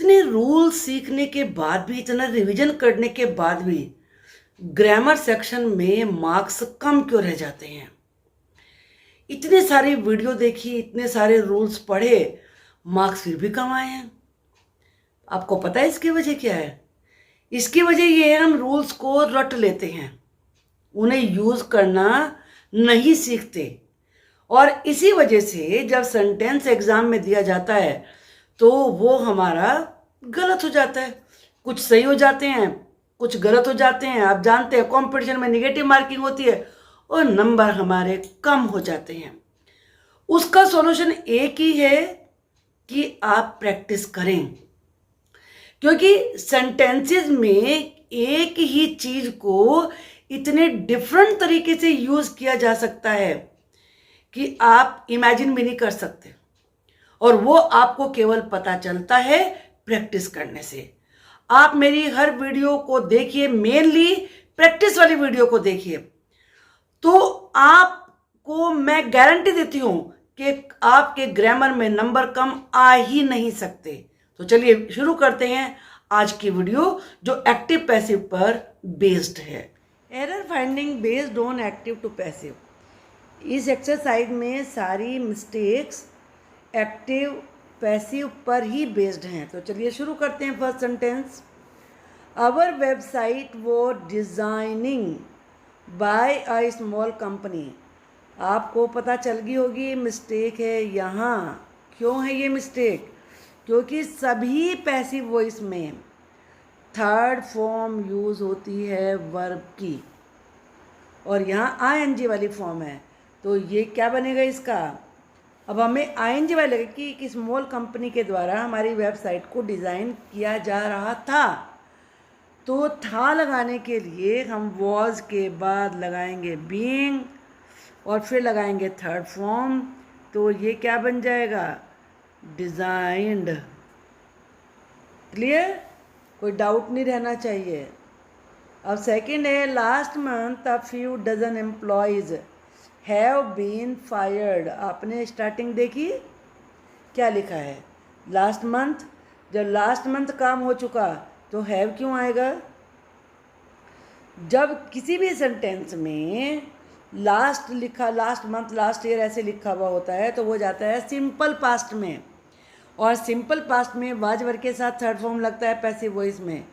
इतने रूल सीखने के बाद भी, इतना रिवीजन करने के बाद भी ग्रामर सेक्शन में मार्क्स कम क्यों रह जाते हैं? इतने सारी वीडियो देखी, इतने सारे रूल्स पढ़े, मार्क्स फिर भी कम आए हैं। आपको पता है इसकी वजह क्या है? इसकी वजह ये है, हम रूल्स को रट लेते हैं, उन्हें यूज करना नहीं सीखते। और इसी वजह से जब सेंटेंस एग्जाम में दिया जाता है तो वो हमारा गलत हो जाता है। कुछ सही हो जाते हैं, कुछ गलत हो जाते हैं। आप जानते हैं कंपटीशन में नेगेटिव मार्किंग होती है और नंबर हमारे कम हो जाते हैं। उसका सॉल्यूशन एक ही है कि आप प्रैक्टिस करें, क्योंकि सेंटेंसेस में एक ही चीज को इतने डिफरेंट तरीके से यूज किया जा सकता है कि आप इमेजिन भी नहीं कर सकते, और वो आपको केवल पता चलता है प्रैक्टिस करने से। आप मेरी हर वीडियो को देखिए, मेनली प्रैक्टिस वाली वीडियो को देखिए, तो आपको मैं गारंटी देती हूं कि आपके ग्रामर में नंबर कम आ ही नहीं सकते। तो चलिए शुरू करते हैं आज की वीडियो, जो एक्टिव पैसिव पर बेस्ड है। Error finding based on active to passive. इस एक्सरसाइज में सारी मिस्टेक्स एक्टिव पैसिव पर ही बेस्ड हैं। तो चलिए शुरू करते हैं। फर्स्ट सेंटेंस, आवर वेबसाइट वो designing by a small company. आपको पता चल गई होगी मिस्टेक है यहाँ। क्यों है ये मिस्टेक? क्योंकि सभी पैसिव वॉइस में थर्ड फॉर्म यूज़ होती है वर्ब की, और यहाँ आईएनजी वाली फॉर्म है। तो ये क्या बनेगा इसका? अब हमें आईएनजी वाली लगेगा कि एक स्मॉल कंपनी के द्वारा हमारी वेबसाइट को डिज़ाइन किया जा रहा था। तो था लगाने के लिए हम वॉज के बाद लगाएंगे बीइंग और फिर लगाएंगे थर्ड फॉर्म। तो ये क्या बन जाएगा? डिज़ाइंड। क्लियर? कोई डाउट नहीं रहना चाहिए। अब सेकंड है, last month a few dozen employees have been fired. आपने स्टार्टिंग देखी, क्या लिखा है? Last month. जब लास्ट मंथ काम हो चुका तो हैव क्यों आएगा? जब किसी भी सेंटेंस में लास्ट लिखा, लास्ट मंथ, लास्ट ईयर ऐसे लिखा हुआ होता है तो वो जाता है सिंपल पास्ट में, और सिंपल पास्ट में वाज वर्ब के साथ थर्ड फॉर्म लगता है पैसिव वॉइस में।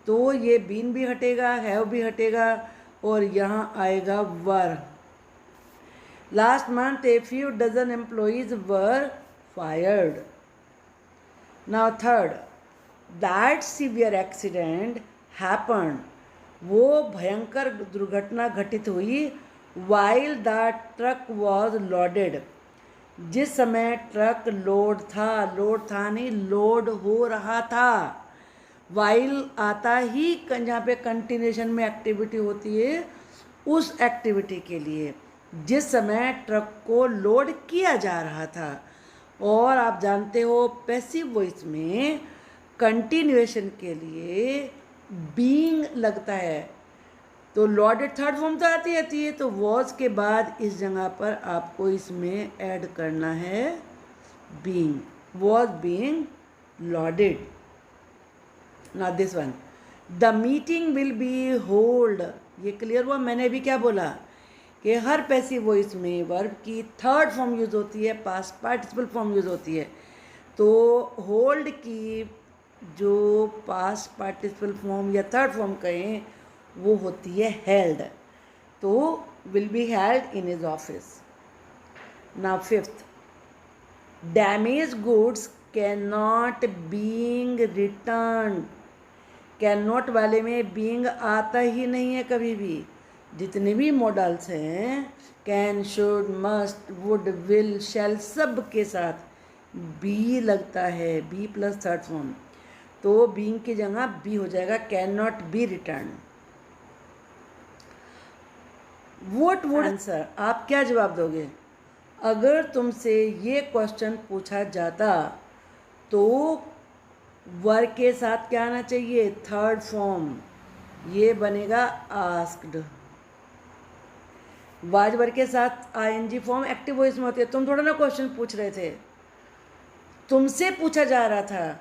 तो ये बीन भी हटेगा, हैव भी हटेगा, और यहाँ आएगा were. Last month a few dozen employees were fired. Now third, that severe accident happened. वो भयंकर दुर्घटना घटित हुई while the truck was loaded. जिस समय ट्रक लोड था नहीं, लोड हो रहा था। वाइल आता ही जहाँ पे कंटिन्यूशन में एक्टिविटी होती है, उस एक्टिविटी के लिए जिस समय ट्रक को लोड किया जा रहा था। और आप जानते हो पैसिव वॉइस में कंटिन्यूएशन के लिए बीइंग लगता है। तो लोडेड थर्ड फॉर्म तो आती है, तो वॉज के बाद इस जगह पर आपको इसमें ऐड करना है being. Was being loaded. Now this one, the meeting will be hold. ये क्लियर हुआ? मैंने भी क्या बोला कि हर पैसिव वॉइस में वर्ब की थर्ड फॉर्म यूज़ होती है, पास्ट पार्टिसिपल फॉर्म यूज़ होती है। तो होल्ड की जो पास्ट पार्टिसिपल फॉर्म या थर्ड फॉर्म कहें वो होती है हेल्ड। तो will be held in his office. Now fifth, damage goods can not being return. Can not वाले में बीइंग आता ही नहीं है कभी भी। जितने भी मॉडल्स हैं, can, should, must, would, will, shall, सब के साथ बी लगता है, बी प्लस थर्ड फॉर्म। तो बीइंग की जगह बी हो जाएगा, can not be return. What would answer? आप क्या जवाब दोगे अगर तुमसे ये क्वेश्चन पूछा जाता? तो वर्ब के साथ क्या आना चाहिए? Third form. ये बनेगा आस्क्ड। वाज वर्ब के साथ आईएनजी फॉर्म एक्टिव वॉइस में होती है। तुम थोड़ा ना क्वेश्चन पूछ रहे थे, तुमसे पूछा जा रहा था,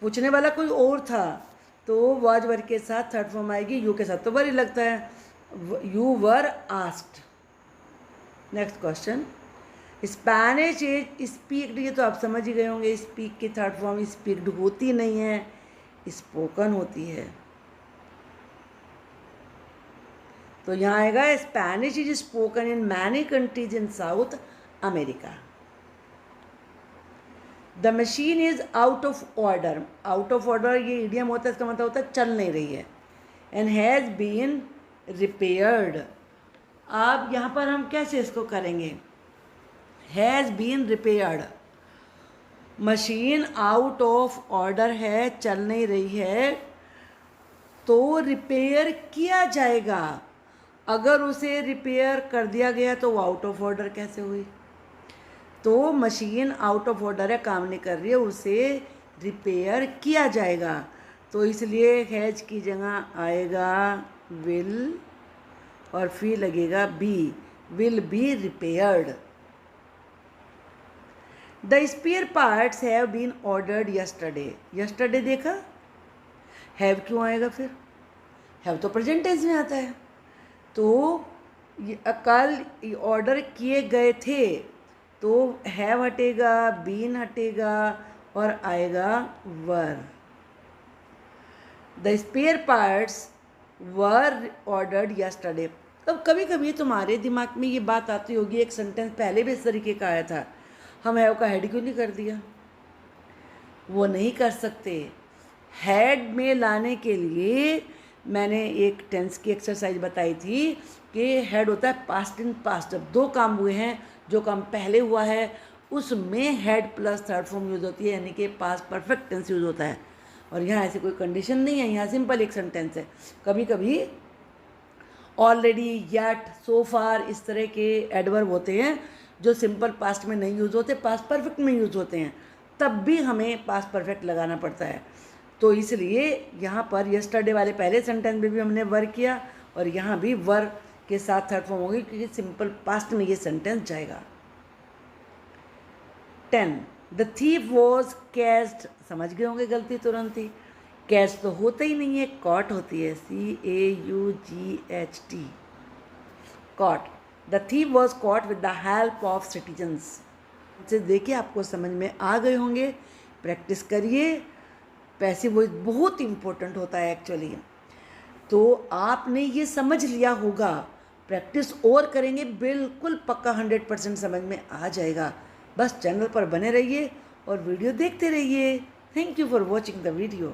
पूछने वाला कोई और था तो वाज वर के साथ थर्ड फॉर्म आएगी यू के साथ, तो वर ही लगता है, you were asked. Next question, Spanish is spoken, ये तो आप समझ ही गए होंगे, स्पीक की थर्ड फॉर्म स्पीक्ड होती नहीं है, स्पोकन होती है। तो यहाँ आएगा Spanish is spoken in many countries in south America. The machine is out of order, out of order ये इडियम होता है, इसका मतलब होता है चल नहीं रही है। एंड हैज़ बीन रिपेयर्ड, अब यहाँ पर हम कैसे इसको करेंगे, has been repaired, machine out of order है, चल नहीं रही है, तो रिपेयर किया जाएगा। अगर उसे रिपेयर कर दिया गया तो वो आउट ऑफ ऑर्डर कैसे हुई, तो मशीन आउट ऑफ ऑर्डर है, काम नहीं कर रही है, उसे रिपेयर किया जाएगा। तो इसलिए हैज की जगह आएगा विल और फिर लगेगा be, will be repaired. The spare parts have been ordered yesterday, yesterday देखा, हैव क्यों आएगा फिर, हैव तो प्रेजेंट टेंस में आता है, तो ये कल ऑर्डर किए गए थे, तो हैव हटेगा, बीन हटेगा और आएगा were. The spare parts were ordered yesterday. अब कभी कभी तुम्हारे दिमाग में ये बात आती होगी, एक सेंटेंस पहले भी इस तरीके का आया था, हम हैव का हेड क्यों नहीं कर दिया, वो नहीं कर सकते। हेड में लाने के लिए मैंने एक टेंस की एक्सरसाइज बताई थी कि हेड होता है पास्ट इन पास्ट, जब दो काम हुए हैं, जो काम पहले हुआ है उसमें head plus third form use होती है, यानी कि पास्ट परफेक्ट टेंस यूज़ होता है। और यहाँ ऐसी कोई कंडीशन नहीं है, यहाँ सिंपल एक सेंटेंस है। कभी कभी ऑलरेडी, येट, सो फार इस तरह के एडवर्ब होते हैं जो सिंपल पास्ट में नहीं यूज़ होते, पास्ट परफेक्ट में यूज़ होते हैं, तब भी हमें पास्ट परफेक्ट लगाना पड़ता है। तो इसलिए यहाँ पर यस्टरडे वाले पहले सेंटेंस में भी हमने वर किया और यहाँ भी वर के साथ थर्ड फॉर्म होगी, क्योंकि सिंपल पास्ट में ये सेंटेंस जाएगा। 10 द थीफ वॉज कैच्ड, समझ गए होंगे गलती तुरंत ही, कैच तो होता ही नहीं है, कॉट होती है, CAUGHT, caught. The thief was caught with the help of citizens. इसे देखिए आपको समझ में आ गए होंगे, प्रैक्टिस करिए, पैसिव वॉइस बहुत इंपॉर्टेंट होता है एक्चुअली। तो आपने ये समझ लिया होगा, प्रैक्टिस और करेंगे बिल्कुल पक्का 100% समझ में आ जाएगा। बस चैनल पर बने रहिए और वीडियो देखते रहिए। Thank you for watching the video.